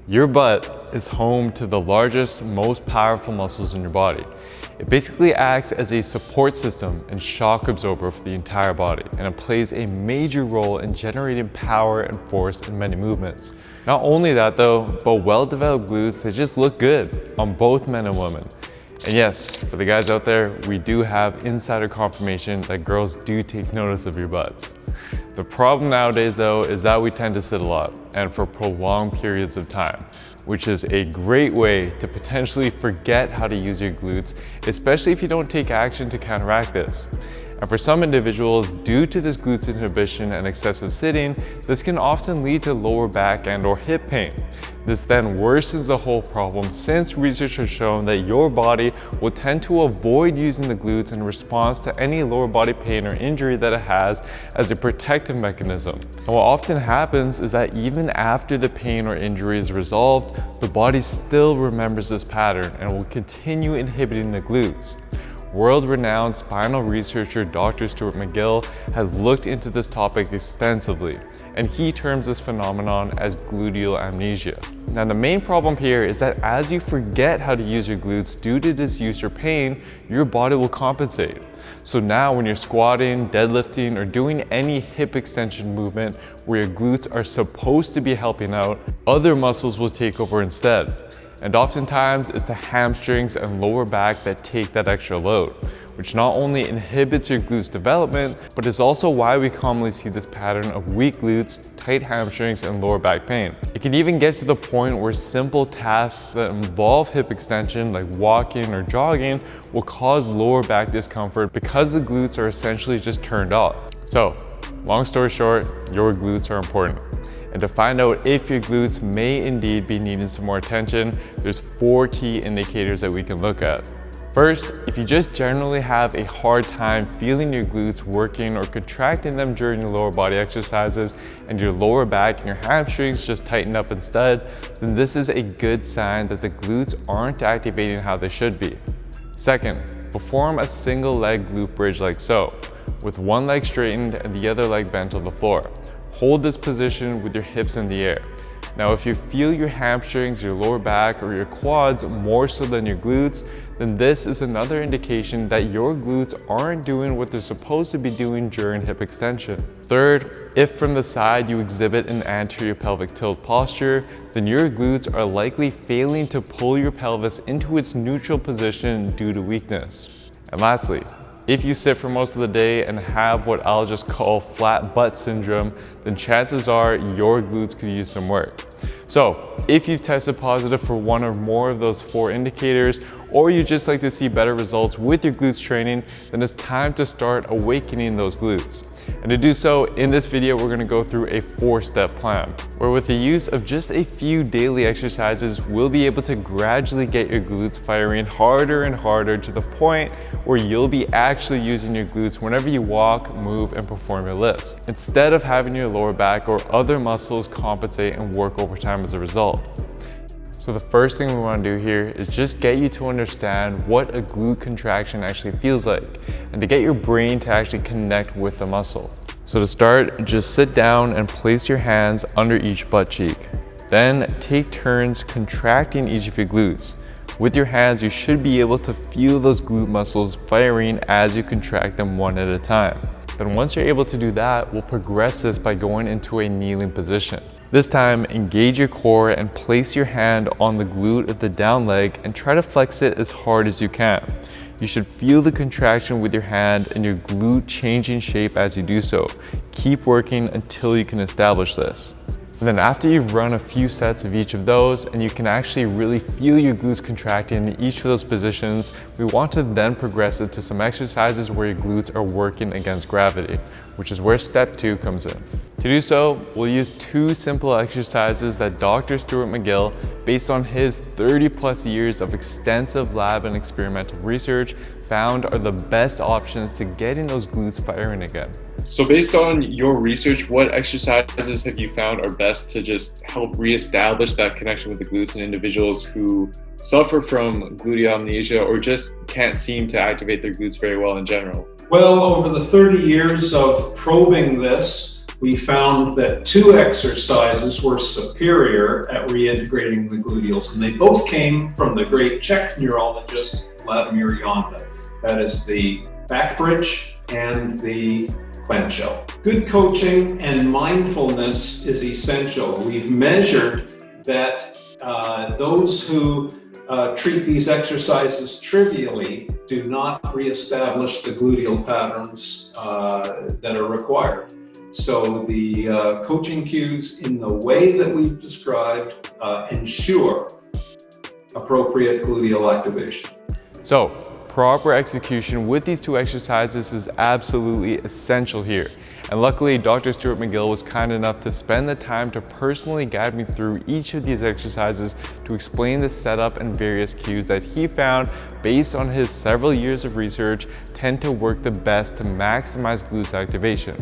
Your butt is home to the largest, most powerful muscles in your body. It basically acts as a support system and shock absorber for the entire body, and it plays a major role in generating power and force in many movements. Not only that though, but well-developed glutes, they just look good on both men and women. And yes, for the guys out there, we do have insider confirmation that girls do take notice of your butts. The problem nowadays though is that we tend to sit a lot and for prolonged periods of time, which is a great way to potentially forget how to use your glutes, especially if you don't take action to counteract this. And for some individuals, due to this glutes inhibition and excessive sitting, this can often lead to lower back and or hip pain. This then worsens the whole problem since research has shown that your body will tend to avoid using the glutes in response to any lower body pain or injury that it has as a protective mechanism. And what often happens is that even after the pain or injury is resolved, the body still remembers this pattern and will continue inhibiting the glutes. World-renowned spinal researcher Dr. Stuart McGill has looked into this topic extensively, and he terms this phenomenon as gluteal amnesia. Now, the main problem here is that as you forget how to use your glutes due to disuse or pain, your body will compensate. So now when you're squatting, deadlifting, or doing any hip extension movement where your glutes are supposed to be helping out, other muscles will take over instead. And oftentimes it's the hamstrings and lower back that take that extra load, which not only inhibits your glutes development, but is also why we commonly see this pattern of weak glutes, tight hamstrings, and lower back pain. It can even get to the point where simple tasks that involve hip extension, like walking or jogging, will cause lower back discomfort because the glutes are essentially just turned off. So, long story short, your glutes are important. And to find out if your glutes may indeed be needing some more attention, there's 4 key indicators that we can look at. First, if you just generally have a hard time feeling your glutes working or contracting them during your lower body exercises and your lower back and your hamstrings just tighten up instead, then this is a good sign that the glutes aren't activating how they should be. Second, perform a single leg glute bridge like so, with one leg straightened and the other leg bent on the floor. Hold this position with your hips in the air. Now, if you feel your hamstrings, your lower back, or your quads more so than your glutes, then this is another indication that your glutes aren't doing what they're supposed to be doing during hip extension. Third, if from the side you exhibit an anterior pelvic tilt posture, then your glutes are likely failing to pull your pelvis into its neutral position due to weakness. And lastly, if you sit for most of the day and have what I'll just call flat butt syndrome, then chances are your glutes could use some work. So if you've tested positive for one or more of those 4 indicators, or you just like to see better results with your glutes training, then it's time to start awakening those glutes. And to do so, in this video, we're gonna go through a 4-step plan, where with the use of just a few daily exercises, we'll be able to gradually get your glutes firing harder and harder to the point where you'll be actually using your glutes whenever you walk, move, and perform your lifts, instead of having your lower back or other muscles compensate and work overtime as a result. So the first thing we want to do here is just get you to understand what a glute contraction actually feels like, and to get your brain to actually connect with the muscle. So to start, just sit down and place your hands under each butt cheek. Then take turns contracting each of your glutes. With your hands, you should be able to feel those glute muscles firing as you contract them one at a time. Then once you're able to do that, we'll progress this by going into a kneeling position. This time, engage your core and place your hand on the glute of the down leg and try to flex it as hard as you can. You should feel the contraction with your hand and your glute changing shape as you do so. Keep working until you can establish this. And then after you've run a few sets of each of those and you can actually really feel your glutes contracting in each of those positions, we want to then progress it to some exercises where your glutes are working against gravity, which is where step 2 comes in. To do so, we'll use 2 simple exercises that Dr. Stuart McGill, based on his 30+ years of extensive lab and experimental research, found are the best options to getting those glutes firing again. So based on your research, what exercises have you found are best to just help reestablish that connection with the glutes in individuals who suffer from gluteal amnesia or just can't seem to activate their glutes very well in general? Well, over the 30 years of probing this, we found that 2 exercises were superior at reintegrating the gluteals, and they both came from the great Czech neurologist Vladimir Janda. That is the back bridge and the clamshell. Good coaching and mindfulness is essential. We've measured that those who treat these exercises trivially do not reestablish the gluteal patterns that are required. So the coaching cues in the way that we've described ensure appropriate gluteal activation. So, proper execution with these 2 exercises is absolutely essential here. And luckily, Dr. Stuart McGill was kind enough to spend the time to personally guide me through each of these exercises to explain the setup and various cues that he found, based on his several years of research, tend to work the best to maximize glutes activation.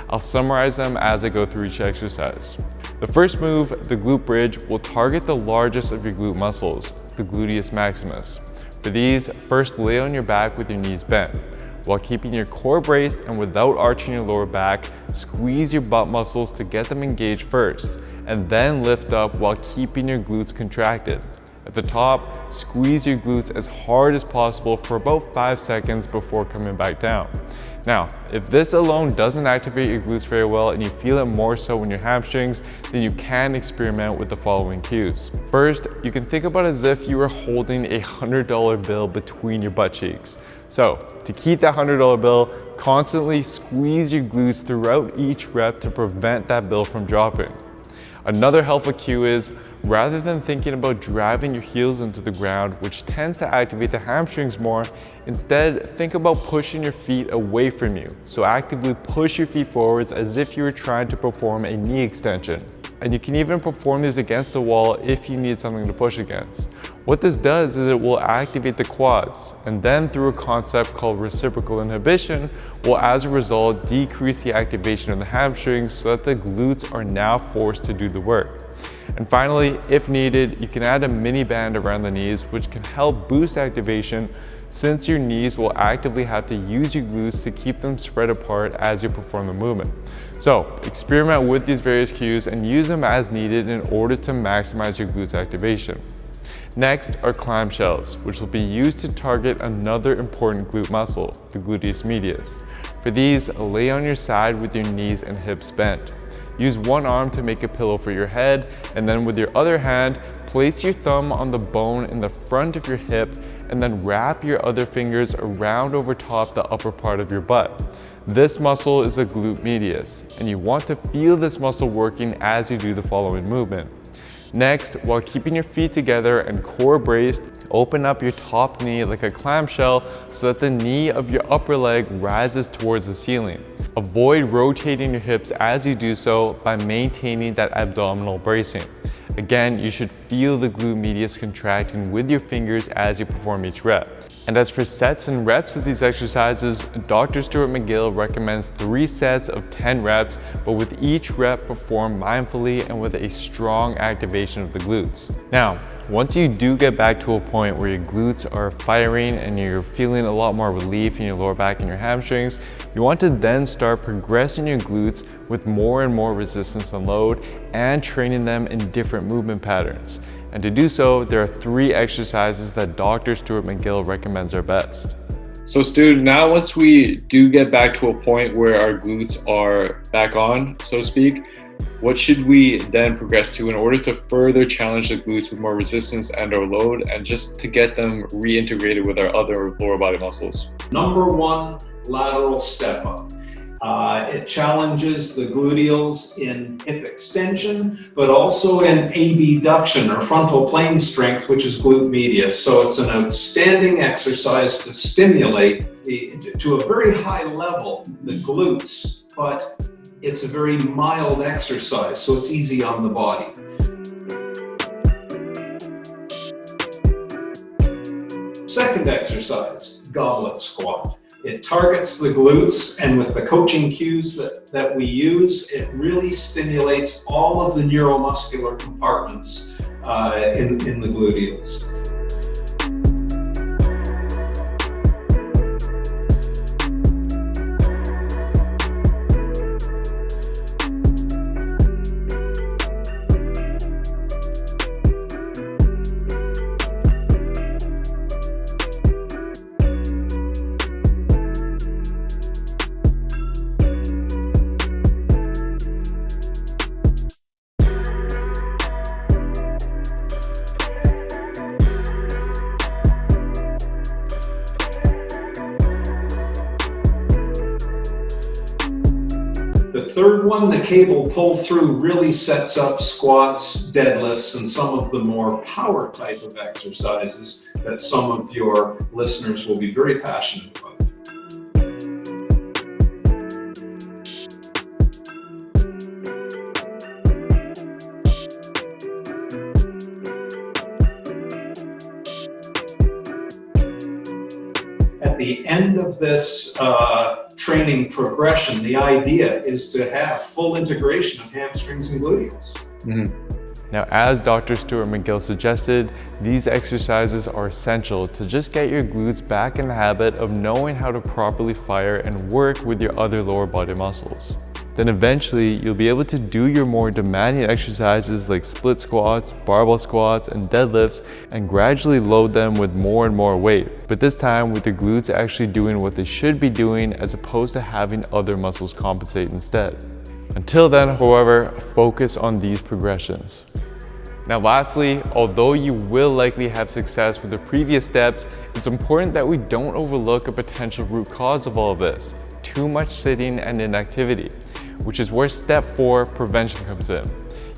I'll summarize them as I go through each exercise. The first move, the glute bridge, will target the largest of your glute muscles, the gluteus maximus. For these, first lay on your back with your knees bent. While keeping your core braced and without arching your lower back, squeeze your butt muscles to get them engaged first, and then lift up while keeping your glutes contracted. At the top, squeeze your glutes as hard as possible for about 5 seconds before coming back down. Now, if this alone doesn't activate your glutes very well and you feel it more so in your hamstrings, then you can experiment with the following cues. First, you can think about it as if you were holding a $100 bill between your butt cheeks. So, to keep that $100 bill, constantly squeeze your glutes throughout each rep to prevent that bill from dropping. Another helpful cue is, rather than thinking about driving your heels into the ground, which tends to activate the hamstrings more, instead think about pushing your feet away from you. So actively push your feet forwards as if you were trying to perform a knee extension. And you can even perform these against the wall if you need something to push against. What this does is it will activate the quads, and then through a concept called reciprocal inhibition, will as a result decrease the activation of the hamstrings so that the glutes are now forced to do the work. And finally, if needed, you can add a mini band around the knees, which can help boost activation, since your knees will actively have to use your glutes to keep them spread apart as you perform the movement. So experiment with these various cues and use them as needed in order to maximize your glutes activation. Next are clamshells, which will be used to target another important glute muscle, the gluteus medius. For these, lay on your side with your knees and hips bent. Use one arm to make a pillow for your head, and then with your other hand, place your thumb on the bone in the front of your hip, and then wrap your other fingers around over top the upper part of your butt. This muscle is a glute medius, and you want to feel this muscle working as you do the following movement. Next, while keeping your feet together and core braced, open up your top knee like a clamshell so that the knee of your upper leg rises towards the ceiling. Avoid rotating your hips as you do so by maintaining that abdominal bracing. Again, you should feel the glute medius contracting with your fingers as you perform each rep. And as for sets and reps of these exercises, Dr. Stuart McGill recommends 3 sets of 10 reps, but with each rep performed mindfully and with a strong activation of the glutes. Now, once you do get back to a point where your glutes are firing and you're feeling a lot more relief in your lower back and your hamstrings, you want to then start progressing your glutes with more and more resistance and load and training them in different movement patterns. And to do so, there are 3 exercises that Dr. Stuart McGill recommends are best. So Stu, now once we do get back to a point where our glutes are back on, so to speak, what should we then progress to in order to further challenge the glutes with more resistance and or load, and just to get them reintegrated with our other lower body muscles? Number 1, lateral step up. It challenges the gluteals in hip extension, but also in abduction or frontal plane strength, which is glute medius. So it's an outstanding exercise to stimulate to a very high level the glutes, but it's a very mild exercise, so it's easy on the body. Second exercise, goblet squat. It targets the glutes, and with the coaching cues that we use, it really stimulates all of the neuromuscular compartments in the gluteals. third one, the cable pull through, really sets up squats, deadlifts, and some of the more power type of exercises that some of your listeners will be very passionate about. At the end of this training progression, the idea is to have full integration of hamstrings and gluteals. Now, as Dr. Stuart McGill suggested, these exercises are essential to just get your glutes back in the habit of knowing how to properly fire and work with your other lower body muscles. Then eventually you'll be able to do your more demanding exercises like split squats, barbell squats, and deadlifts, and gradually load them with more and more weight, but this time with the glutes actually doing what they should be doing as opposed to having other muscles compensate instead. Until then, however, focus on these progressions. Now lastly, although you will likely have success with the previous steps, it's important that we don't overlook a potential root cause of all of this: too much sitting and inactivity, which is where step 4, prevention, comes in.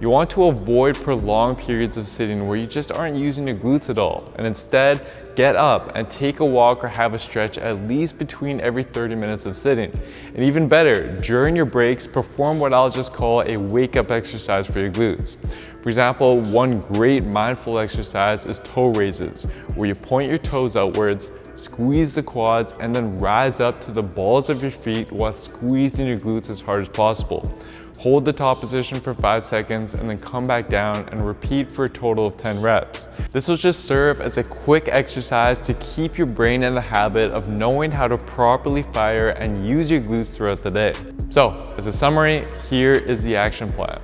You want to avoid prolonged periods of sitting where you just aren't using your glutes at all, and instead get up and take a walk or have a stretch at least between every 30 minutes of sitting. And even better, during your breaks, perform what I'll just call a wake-up exercise for your glutes. For example, one great mindful exercise is toe raises, where you point your toes outwards, squeeze the quads, and then rise up to the balls of your feet while squeezing your glutes as hard as possible. Hold the top position for 5 seconds and then come back down and repeat for a total of 10 reps. This will just serve as a quick exercise to keep your brain in the habit of knowing how to properly fire and use your glutes throughout the day. So, as a summary, here is the action plan.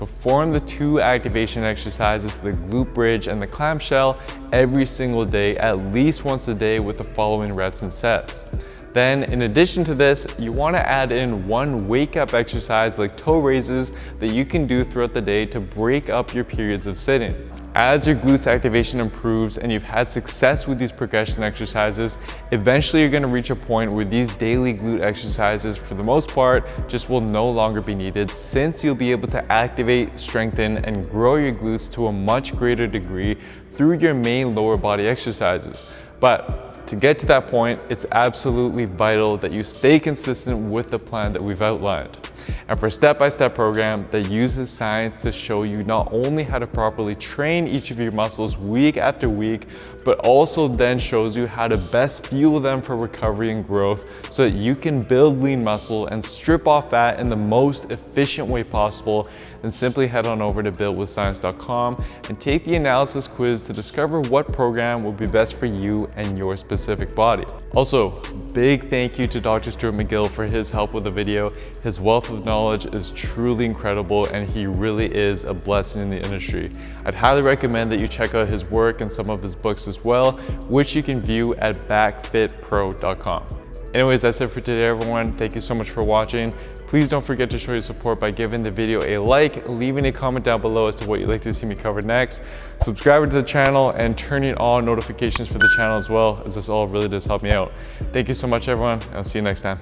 Perform the 2 activation exercises, the glute bridge and the clamshell, every single day, at least once a day, with the following reps and sets. Then, in addition to this, you want to add in one wake-up exercise like toe raises that you can do throughout the day to break up your periods of sitting. As your glutes activation improves and you've had success with these progression exercises, eventually you're going to reach a point where these daily glute exercises, for the most part, just will no longer be needed, since you'll be able to activate, strengthen, and grow your glutes to a much greater degree through your main lower body exercises. But to get to that point, it's absolutely vital that you stay consistent with the plan that we've outlined. And for a step-by-step program that uses science to show you not only how to properly train each of your muscles week after week, but also then shows you how to best fuel them for recovery and growth so that you can build lean muscle and strip off fat in the most efficient way possible, then simply head on over to builtwithscience.com and take the analysis quiz to discover what program will be best for you and your specific body. Also, big thank you to Dr. Stuart McGill for his help with the video. His wealth of knowledge is truly incredible and he really is a blessing in the industry. I'd highly recommend that you check out his work and some of his books as well, which you can view at backfitpro.com. Anyways, that's it for today, everyone. Thank you so much for watching. Please don't forget to show your support by giving the video a like, leaving a comment down below as to what you'd like to see me cover next, subscribing to the channel, and turning on notifications for the channel as well, as this all really does help me out. Thank you so much, everyone. I'll see you next time.